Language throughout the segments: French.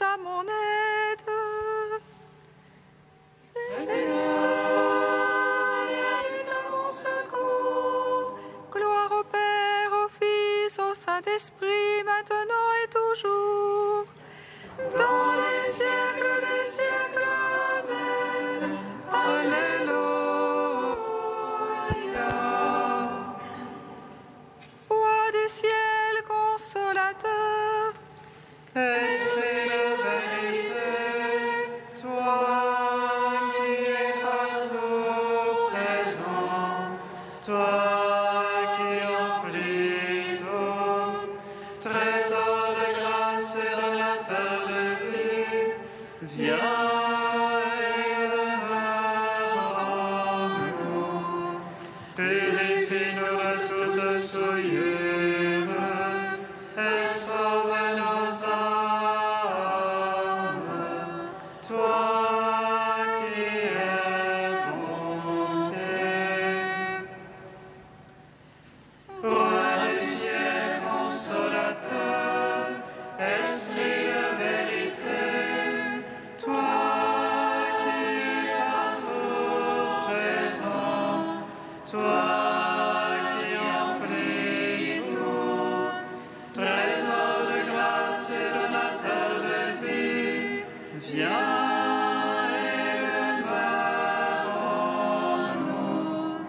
à mon aide. Seigneur, viens vite à mon secours. Gloire au Père, au Fils, au Saint-Esprit, maintenant et toujours. Dans les siècles des siècles, Amen. Alléluia. Roi du ciel, consolateur, Esprit de vérité, toi qui es partout présent, toi qui emplis tout, trésor de grâce et donateur de vie, viens et demeure en nous. Purifie-nous de toute souillure et sauve nos âmes. Toi qui es bonté. Roi du ciel consolateur, Esprit de vérité, toi qui es partout présent, toi qui emplis tout, trésor de grâce et donateur de vie, viens et demeure en nous.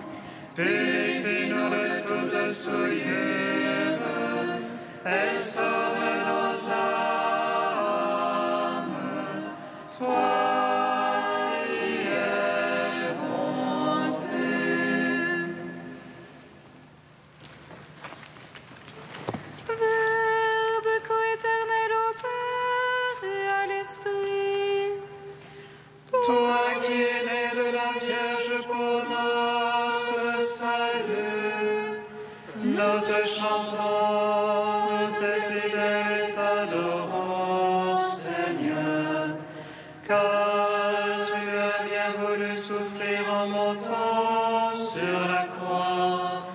Purifie-nous de toute souillure et sauve nos âmes. Toi qui es bonté. Verbe coéternel au Père et à l'Esprit. Toi qui es né de la Vierge pour notre salut, nous te chantons, nous te fidèles et t'adorons, Seigneur, car tu as bien voulu souffrir en montant sur la croix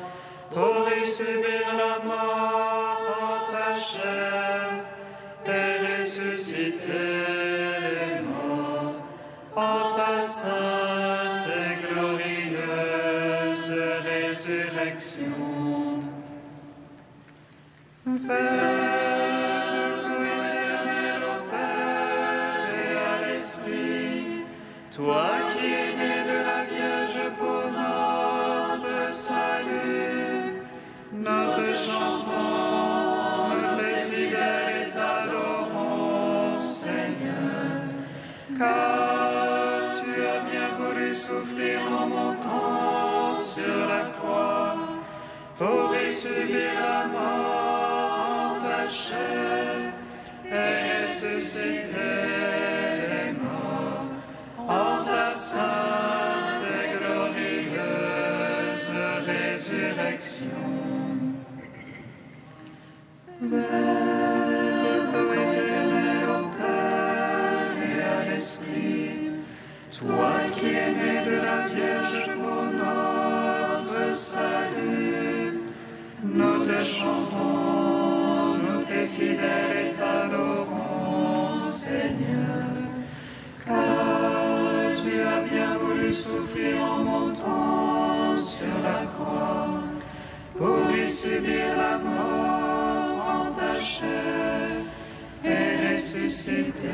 pour y subir la mort en ta chair et ressusciter les morts en ta sainte et glorieuse résurrection. Verbe éternel au Père et à l'Esprit, toi qui es né de la Vierge pour notre salut, nous te chantons, nous te fidèles et t'adorons, Seigneur, car tu as bien voulu souffrir en montant sur la croix pour y subir la mort en ta chair et ressusciter les morts en ta sainte et glorieuse résurrection. Verbe éternel au Père et à l'Esprit, toi qui es né de la Vierge pour notre salut, nous te chantons, nous te fidèles et t'adorons, Seigneur, car tu as bien voulu souffrir en montant sur la croix pour y subir la mort en ta chair et ressusciter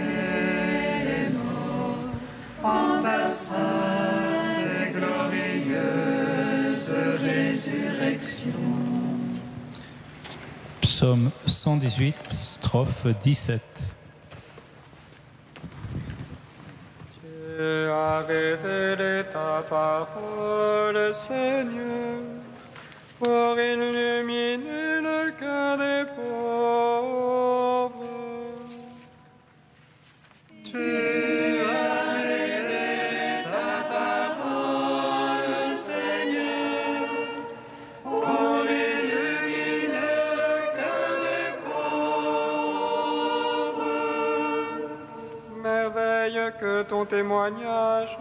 les morts en ta sainte et glorieuse résurrection. Psaume 118, strophe 17. Tu as révélé ta parole, Seigneur, pour illuminer le cœur des pauvres. Tu as révélé ta parole, Seigneur, pour illuminer le cœur des pauvres. Merveille que ton témoignage,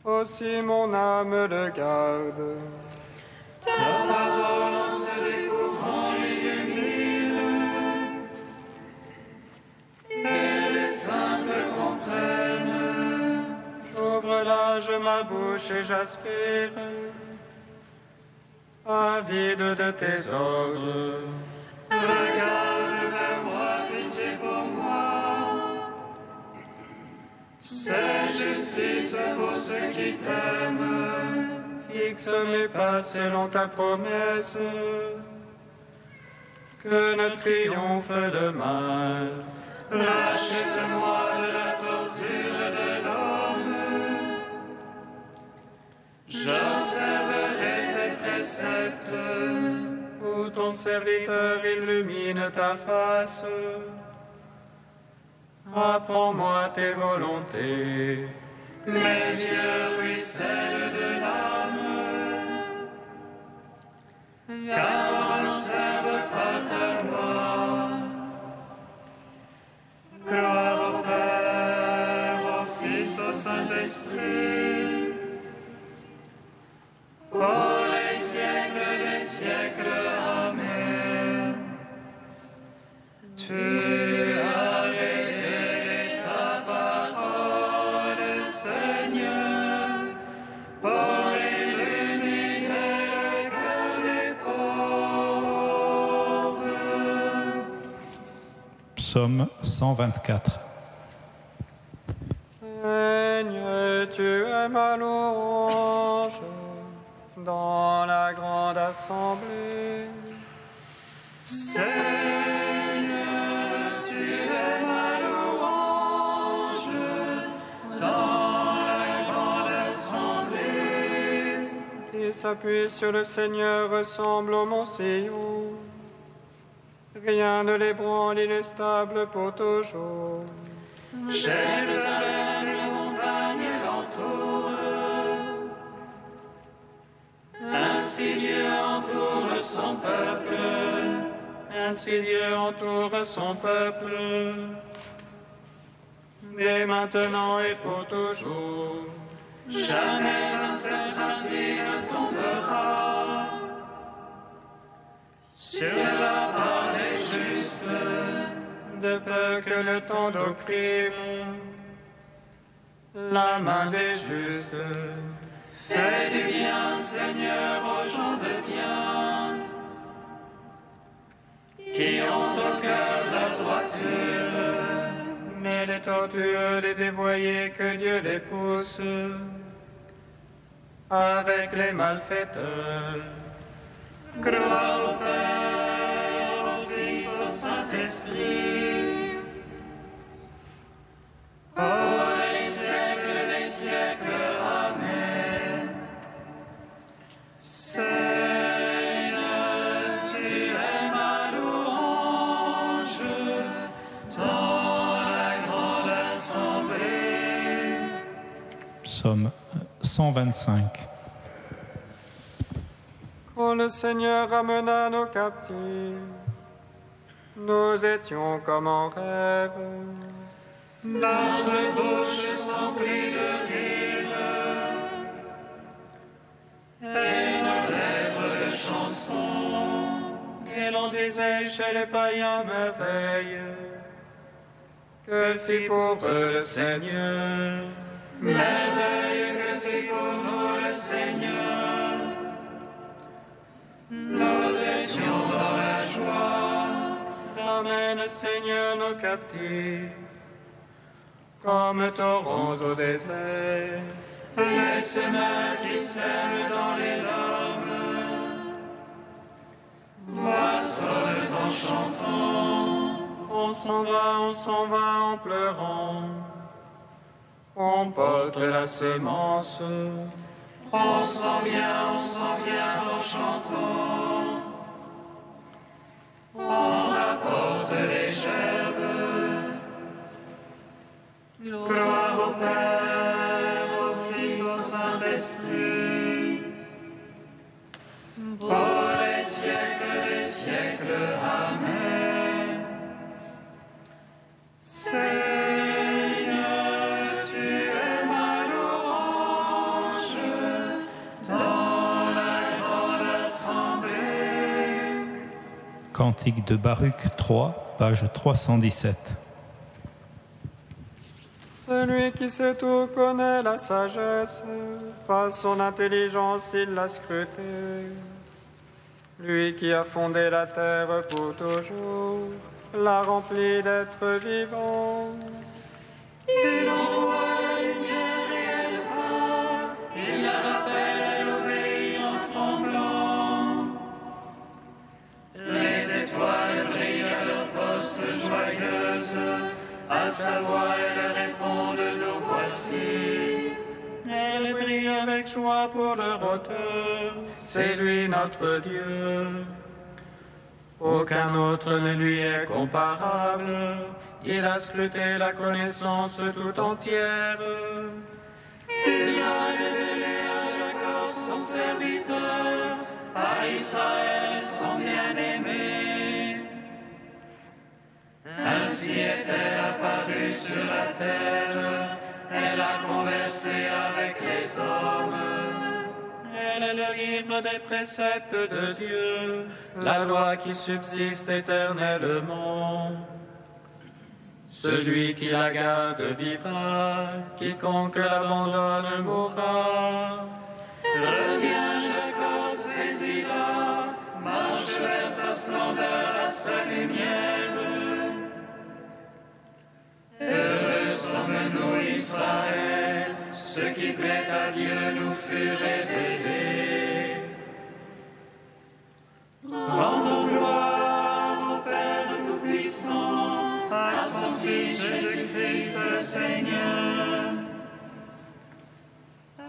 aussi mon âme le garde. Ta parole en se découvrant illumine. que les simples comprennent. J'ouvre l'âge ma bouche et j'aspire, avide de tes ordres. Regarde vers moi, pitié pour moi. C'est justice pour ceux qui t'aiment. Fixe mes pas selon ta promesse, que ne triomphe le mal. Rachète-moi de la torture de l'homme. J'observerai tes préceptes. Où ton serviteur illumine ta face. Apprends-moi tes volontés. Mes yeux ruissellent de l'âme. Car on n'observe pas ta loi. Gloire au Père, au Fils, au Saint-Esprit, pour les siècles des siècles. Amen. Tu as révélé ta parole, Seigneur, pour illuminer le cœur des pauvres. Psaume 124. Seigneur, tu es ma louange dans la grande assemblée. Seigneur, tu es ma louange dans la grande assemblée. Qui s'appuie sur le Seigneur ressemble au mont Sion. Rien ne l'ébranle, il est stable pour toujours. Jérusalem, les montagnes l'entourent. Ainsi Dieu entoure son peuple. Ainsi Dieu entoure son peuple. Dès maintenant et pour toujours. Jamais un sceptre impie ne tombera sur la part des justes. De peur que le temps d'opprime la main des justes. Fais du bien, Seigneur, aux gens de bien, qui ont au cœur la droiture. Mais les tortueux, les dévoyés, que Dieu les pousse avec les malfaiteurs. Gloire au Père, au Fils, au Saint-Esprit, pour les siècles des siècles. Amen. Seigneur, tu es ma louange dans la grande assemblée. Psaume 125. Quand le Seigneur ramena nos captifs, nous étions comme en rêve. Notre bouche s'emplit de rire et nos lèvres de chansons. Et l'on disait chez les païens merveille, que fit pour eux le Seigneur. Merveille que fit pour nous le Seigneur. Nous étions dans la joie. Ramène, Seigneur, nos captifs, comme torrents au désert. Les semeurs qui sèment dans les larmes moissonnent en chantant. On s'en va en pleurant. On porte la sémence. On s'en vient en chantant. On rapporte les gerbes. Gloire au Père, au Fils, au Saint-Esprit, pour les siècles des siècles. Amen. Seigneur, tu es ma louange dans la grande assemblée. Cantique de Baruch 3, page 317. qui sait tout connaît la sagesse, par son intelligence il l'a scrutée. Lui qui a fondé la terre pour toujours, l'a remplie d'êtres vivants. Il envoie la lumière et elle part, il la rappelle, elle obéit en tremblant. Les étoiles brillent à leur poste joyeuse, à sa voix elles répondent, nous voici. Elle brille avec joie pour leur auteur, c'est lui notre Dieu. Aucun autre ne lui est comparable, il a scruté la connaissance tout entière. Il a révélé à Jacob son serviteur, à Israël son bien-aimé. Ainsi est-elle apparue sur la terre, elle a conversé avec les hommes. Elle est le livre des préceptes de Dieu, la loi qui subsiste éternellement. Celui qui la garde vivra, quiconque l'abandonne mourra. Reviens Jacob, saisis-la, marche vers sa splendeur, à sa lumière. Heureux sommes-nous Israël, ce qui plaît à Dieu nous fut révélé. Rendons gloire au Père Tout-Puissant, à son Fils Jésus-Christ le Seigneur,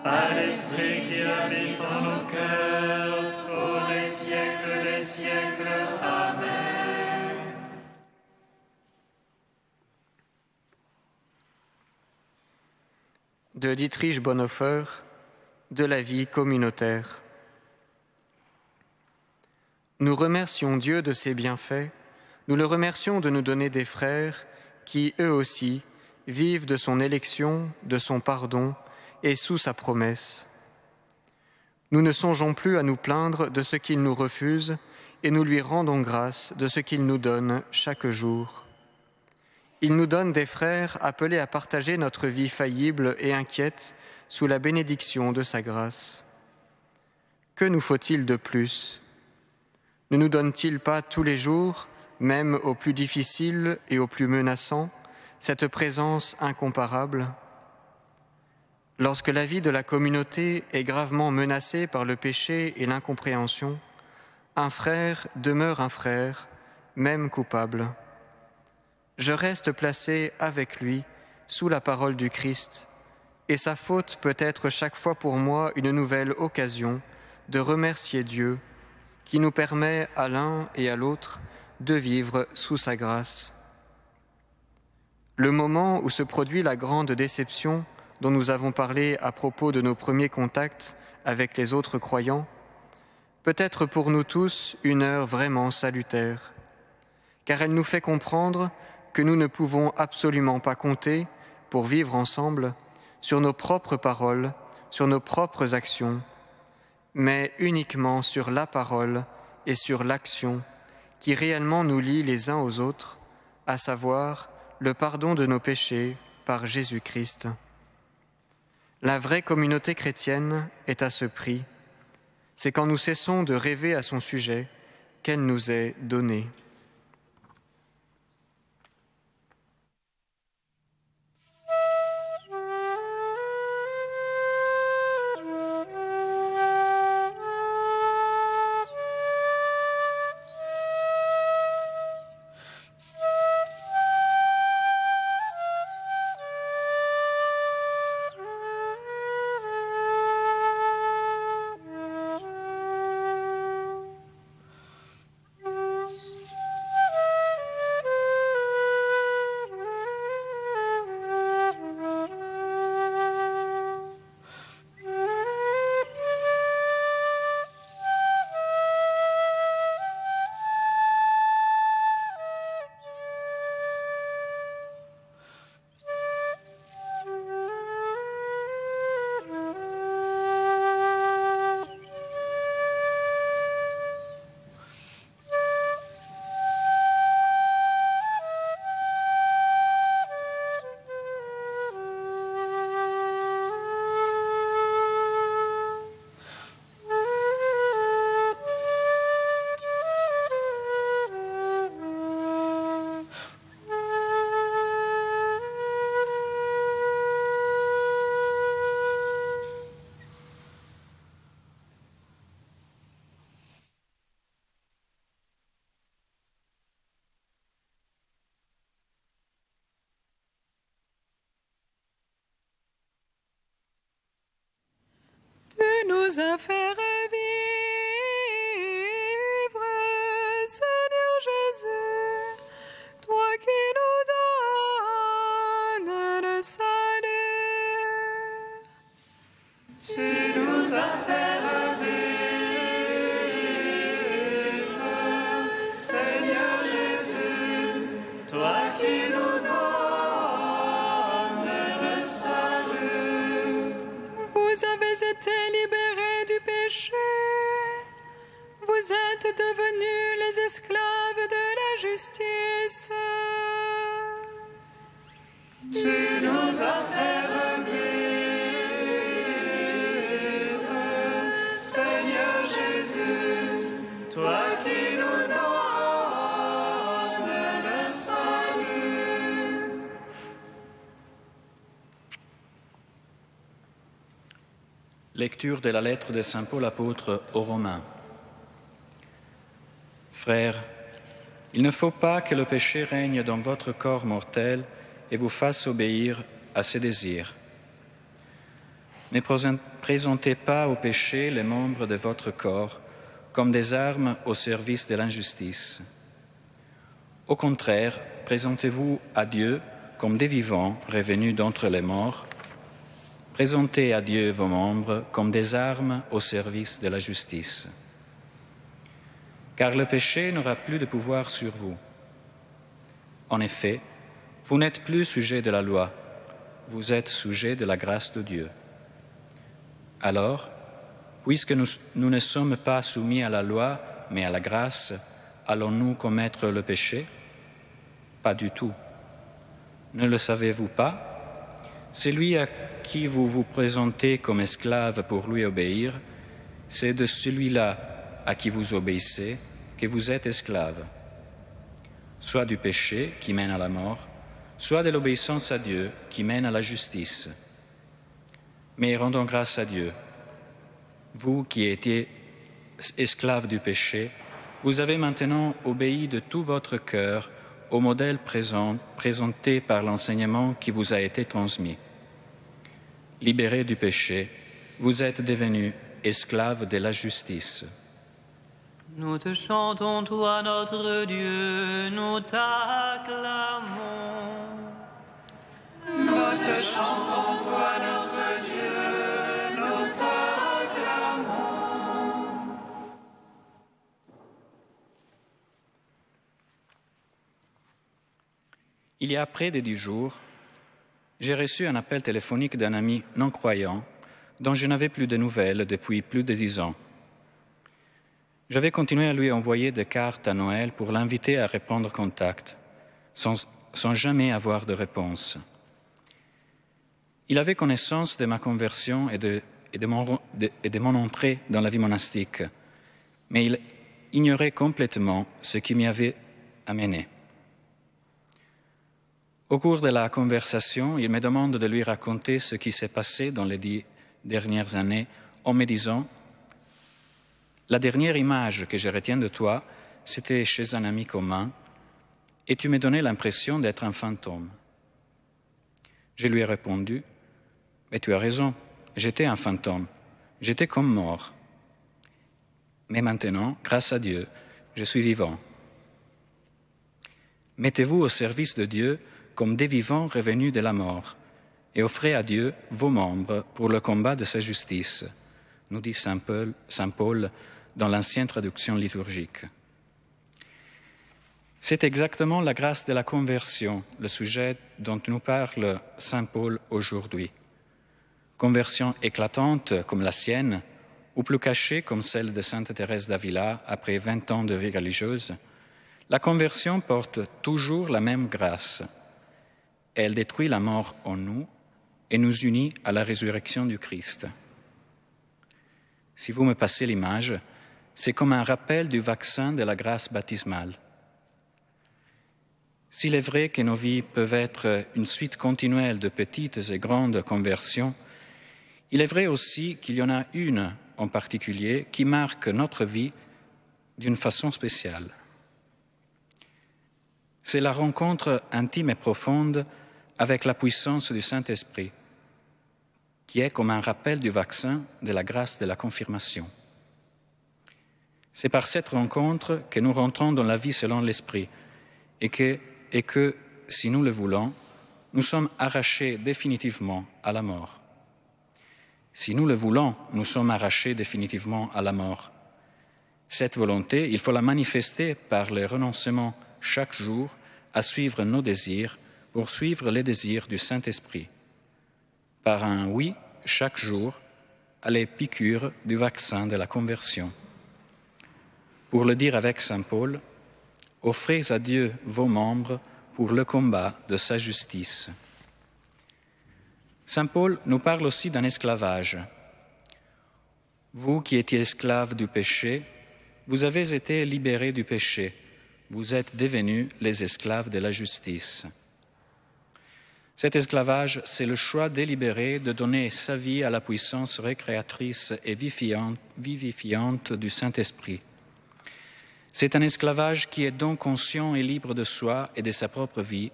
à l'Esprit qui habite en nos cœurs, pour les siècles des siècles. Amen. De Dietrich Bonhoeffer, de la vie communautaire. Nous remercions Dieu de ses bienfaits, nous le remercions de nous donner des frères qui, eux aussi, vivent de son élection, de son pardon et sous sa promesse. Nous ne songeons plus à nous plaindre de ce qu'il nous refuse et nous lui rendons grâce de ce qu'il nous donne chaque jour. Il nous donne des frères appelés à partager notre vie faillible et inquiète sous la bénédiction de sa grâce. Que nous faut-il de plus ? Ne nous donne-t-il pas tous les jours, même aux plus difficiles et aux plus menaçants, cette présence incomparable ? Lorsque la vie de la communauté est gravement menacée par le péché et l'incompréhension, un frère demeure un frère, même coupable. Je reste placé avec lui sous la parole du Christ, et sa faute peut être chaque fois pour moi une nouvelle occasion de remercier Dieu qui nous permet à l'un et à l'autre de vivre sous sa grâce. Le moment où se produit la grande déception dont nous avons parlé à propos de nos premiers contacts avec les autres croyants peut être pour nous tous une heure vraiment salutaire, car elle nous fait comprendre que nous ne pouvons absolument pas compter, pour vivre ensemble, sur nos propres paroles, sur nos propres actions, mais uniquement sur la parole et sur l'action qui réellement nous lient les uns aux autres, à savoir le pardon de nos péchés par Jésus-Christ. La vraie communauté chrétienne est à ce prix. C'est quand nous cessons de rêver à son sujet qu'elle nous est donnée. nous a fait revivre, Seigneur Jésus, toi qui nous donnes le salut. Tu nous as fait revivre, Seigneur Jésus, toi qui nous donnes le salut. Vous avez été libérés du péché. Vous êtes devenus les esclaves de la justice. Tu nous as fait revivre, Seigneur Jésus, toi qui nous donnes le salut. Lecture de la lettre de Saint Paul apôtre aux Romains. Frères, il ne faut pas que le péché règne dans votre corps mortel et vous fasse obéir à ses désirs. Ne présentez pas au péché les membres de votre corps comme des armes au service de l'injustice. Au contraire, présentez-vous à Dieu comme des vivants revenus d'entre les morts. Présentez à Dieu vos membres comme des armes au service de la justice. Car le péché n'aura plus de pouvoir sur vous. En effet, vous n'êtes plus sujet de la loi, vous êtes sujet de la grâce de Dieu. Alors, puisque nous ne sommes pas soumis à la loi, mais à la grâce, allons-nous commettre le péché? Pas du tout. Ne le savez-vous pas? Celui à qui vous vous présentez comme esclave pour lui obéir, c'est de celui-là à qui vous obéissez que vous êtes esclave, soit du péché qui mène à la mort, soit de l'obéissance à Dieu qui mène à la justice. Mais rendons grâce à Dieu. Vous qui étiez esclaves du péché, vous avez maintenant obéi de tout votre cœur au modèle présenté par l'enseignement qui vous a été transmis. Libérés du péché, vous êtes devenus esclaves de la justice. Nous te chantons, toi notre Dieu, nous t'acclamons. Nous te chantons, toi notre Dieu, nous t'acclamons. Il y a près de 10 jours, j'ai reçu un appel téléphonique d'un ami non-croyant dont je n'avais plus de nouvelles depuis plus de 10 ans. J'avais continué à lui envoyer des cartes à Noël pour l'inviter à reprendre contact, sans jamais avoir de réponse. Il avait connaissance de ma conversion et de mon entrée dans la vie monastique, mais il ignorait complètement ce qui m'y avait amené. Au cours de la conversation, il me demande de lui raconter ce qui s'est passé dans les 10 dernières années en me disant « La dernière image que je retiens de toi, c'était chez un ami commun et tu me donnais l'impression d'être un fantôme. » Je lui ai répondu « Mais tu as raison, j'étais un fantôme, j'étais comme mort. Mais maintenant, grâce à Dieu, je suis vivant. Mettez-vous au service de Dieu comme des vivants revenus de la mort et offrez à Dieu vos membres pour le combat de sa justice, nous dit Saint Paul dans l'ancienne traduction liturgique. C'est exactement la grâce de la conversion, le sujet dont nous parle Saint Paul aujourd'hui. Conversion éclatante comme la sienne, ou plus cachée comme celle de Sainte Thérèse d'Avila après 20 ans de vie religieuse, la conversion porte toujours la même grâce. Elle détruit la mort en nous et nous unit à la résurrection du Christ. Si vous me passez l'image, c'est comme un rappel du vaccin de la grâce baptismale. S'il est vrai que nos vies peuvent être une suite continuelle de petites et grandes conversions, il est vrai aussi qu'il y en a une en particulier qui marque notre vie d'une façon spéciale. C'est la rencontre intime et profonde avec la puissance du Saint-Esprit. qui est comme un rappel du vaccin de la grâce de la confirmation. C'est par cette rencontre que nous rentrons dans la vie selon l'Esprit et que, si nous le voulons, nous sommes arrachés définitivement à la mort. Si nous le voulons, nous sommes arrachés définitivement à la mort. Cette volonté, il faut la manifester par le renoncement chaque jour à suivre nos désirs pour suivre les désirs du Saint-Esprit. Par un oui chaque jour à les piqûres du vaccin de la conversion. Pour le dire avec saint Paul, offrez à Dieu vos membres pour le combat de sa justice. Saint Paul nous parle aussi d'un esclavage. Vous qui étiez esclaves du péché, vous avez été libérés du péché. Vous êtes devenus les esclaves de la justice. Cet esclavage, c'est le choix délibéré de donner sa vie à la puissance récréatrice et vivifiante du Saint-Esprit. C'est un esclavage qui est donc conscient et libre de soi et de sa propre vie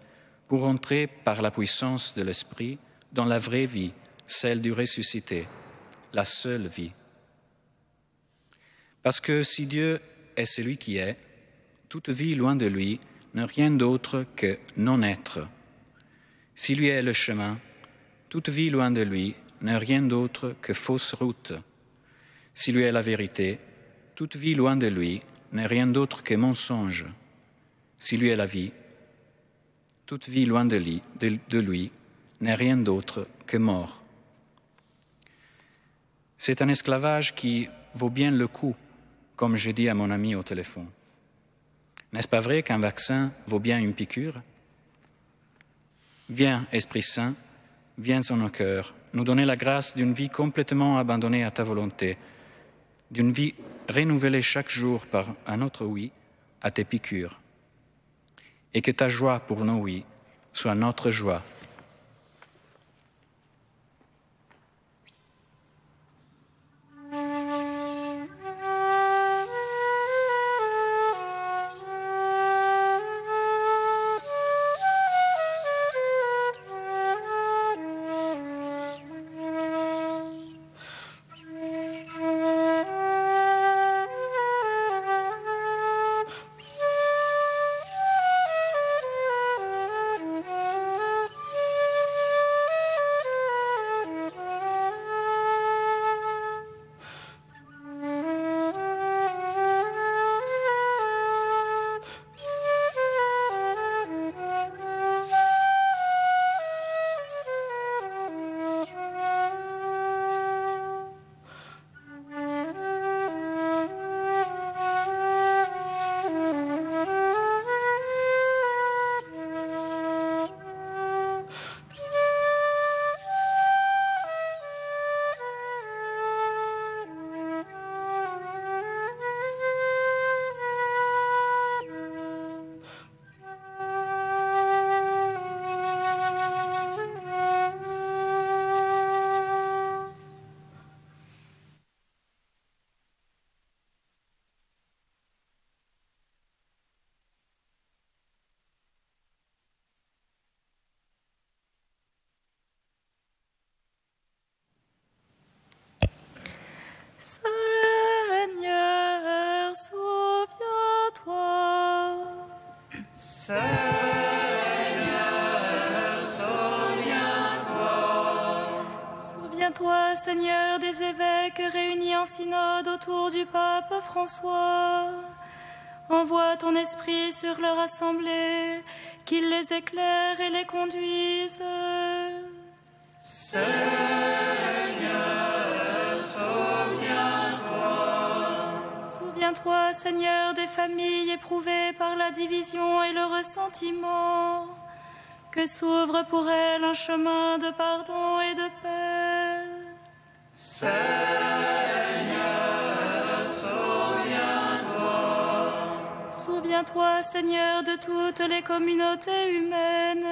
pour entrer par la puissance de l'Esprit dans la vraie vie, celle du ressuscité, la seule vie. Parce que si Dieu est celui qui est, toute vie loin de lui n'est rien d'autre que non-être. Si lui est le chemin, toute vie loin de lui n'est rien d'autre que fausse route. Si lui est la vérité, toute vie loin de lui n'est rien d'autre que mensonge. Si lui est la vie, toute vie loin de lui n'est rien d'autre que mort. C'est un esclavage qui vaut bien le coup, comme je dis à mon ami au téléphone. N'est-ce pas vrai qu'un vaccin vaut bien une piqûre? Viens, Esprit Saint, viens en nos cœurs, nous donner la grâce d'une vie complètement abandonnée à ta volonté, d'une vie renouvelée chaque jour par un autre oui à tes piqûres. Et que ta joie pour nos oui soit notre joie. Seigneur, souviens-toi. Seigneur, souviens-toi. Souviens-toi, Seigneur, des évêques réunis en synode autour du pape François. Envoie ton esprit sur leur assemblée, qu'il les éclaire et les conduise. Seigneur, souviens-toi. Souviens-toi, Seigneur, des familles éprouvées par la division et le ressentiment. Que s'ouvre pour elles un chemin de pardon et de paix. Seigneur, souviens-toi. Souviens-toi, Seigneur, de toutes les communautés humaines.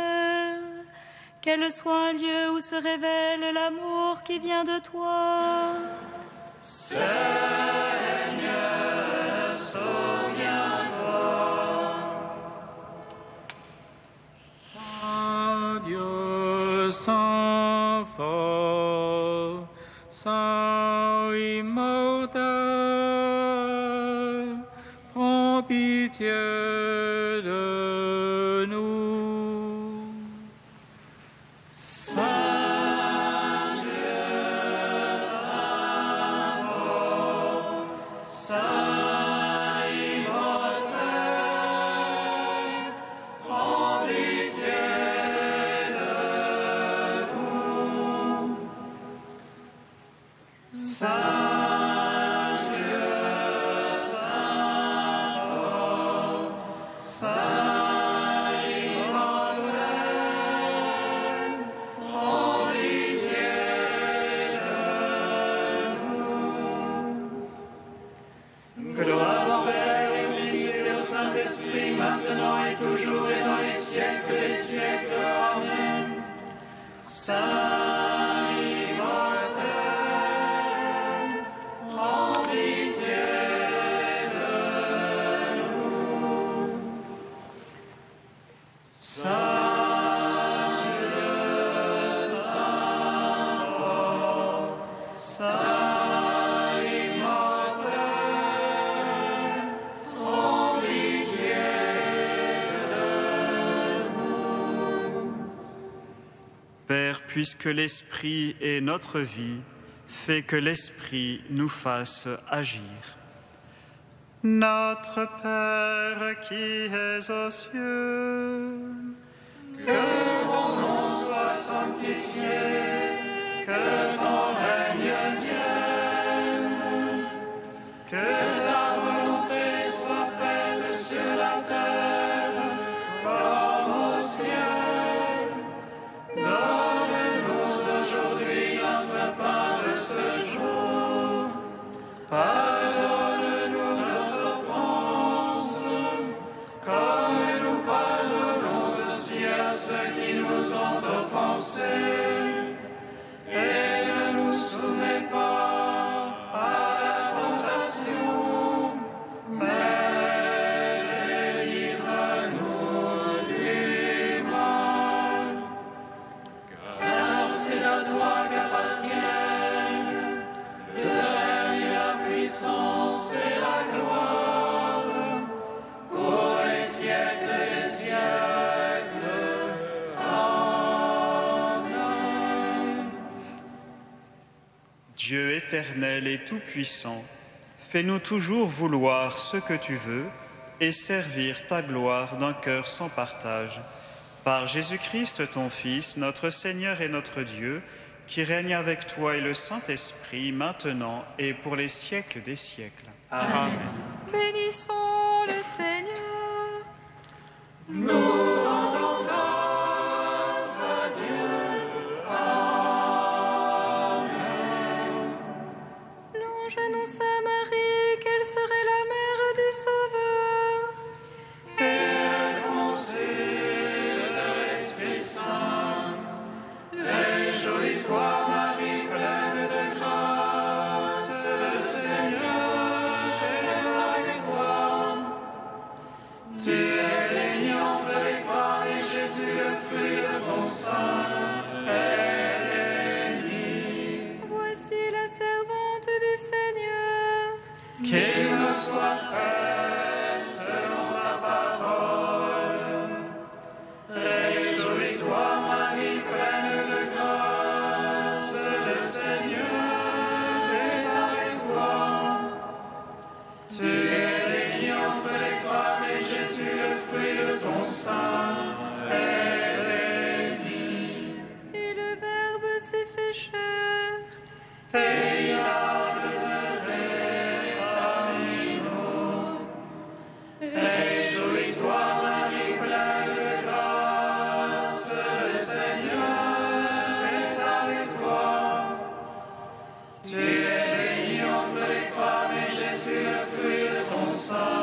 Qu'elle soit un lieu où se révèle l'amour qui vient de toi. Seigneur, souviens-toi. Saint Dieu, Saint Fort, pitié de nous. Saint Dieu, Saint fort, Saint immortel, prends pitié de nous. Saint Dieu, Saint fort, Saint immortel, prends pitié de nous. Gloire au Père et au Fils et au Saint-Esprit, maintenant et toujours et dans les siècles des siècles. Amen. Saint immortel, prends pitié de nous. Saint Dieu, Saint fort, Saint immortel, prends pitié de nous. Père, puisque l'Esprit est notre vie, fais que l'Esprit nous fasse agir. Notre Père qui es aux cieux, Que ton nom soit sanctifié, que ton règne vienne, que ta volonté soit faite sur la terre comme au ciel. Donne-nous aujourd'hui notre pain de ce jour. Pardonne-nous nos offenses, comme nous pardonnons aussi à ceux qui nous ont offensés. Et ne nous soumets pas à la tentation, mais délivre-nous du mal. Car c'est à toi qu'appartiennent le règne, la puissance et la gloire pour les siècles des siècles. Amen. Dieu éternel et tout-puissant, fais-nous toujours vouloir ce que tu veux et servir ta gloire d'un cœur sans partage. Par Jésus-Christ, ton Fils, notre Seigneur et notre Dieu, qui règne avec toi et le Saint-Esprit, maintenant et pour les siècles des siècles. Amen. Bénissons le Seigneur. Nous rendons grâce à Dieu. Amen. L'ange annonce à Marie qu'elle serait la mère du Sauveur. Et elle concile de l'Esprit Saint. Réjouis-toi, Marie, pleine de grâce, le Seigneur est avec toi. Tu es bénie entre les femmes et Jésus, le fruit de ton sein, est béni. Voici la servante du Seigneur. Qu'il me soit fait selon ta parole. Réjouis-toi, Marie, pleine de grâce, le Seigneur est avec toi. Tu es bénie entre les femmes et Jésus, le fruit de ton sein, est béni. Et le Verbe s'est fait chair. Et il a demeuré parmi nous. Réjouis-toi, Marie, pleine de grâce, le Seigneur est avec toi. Tu es bénie entre les femmes et Jésus, le fruit de ton sein,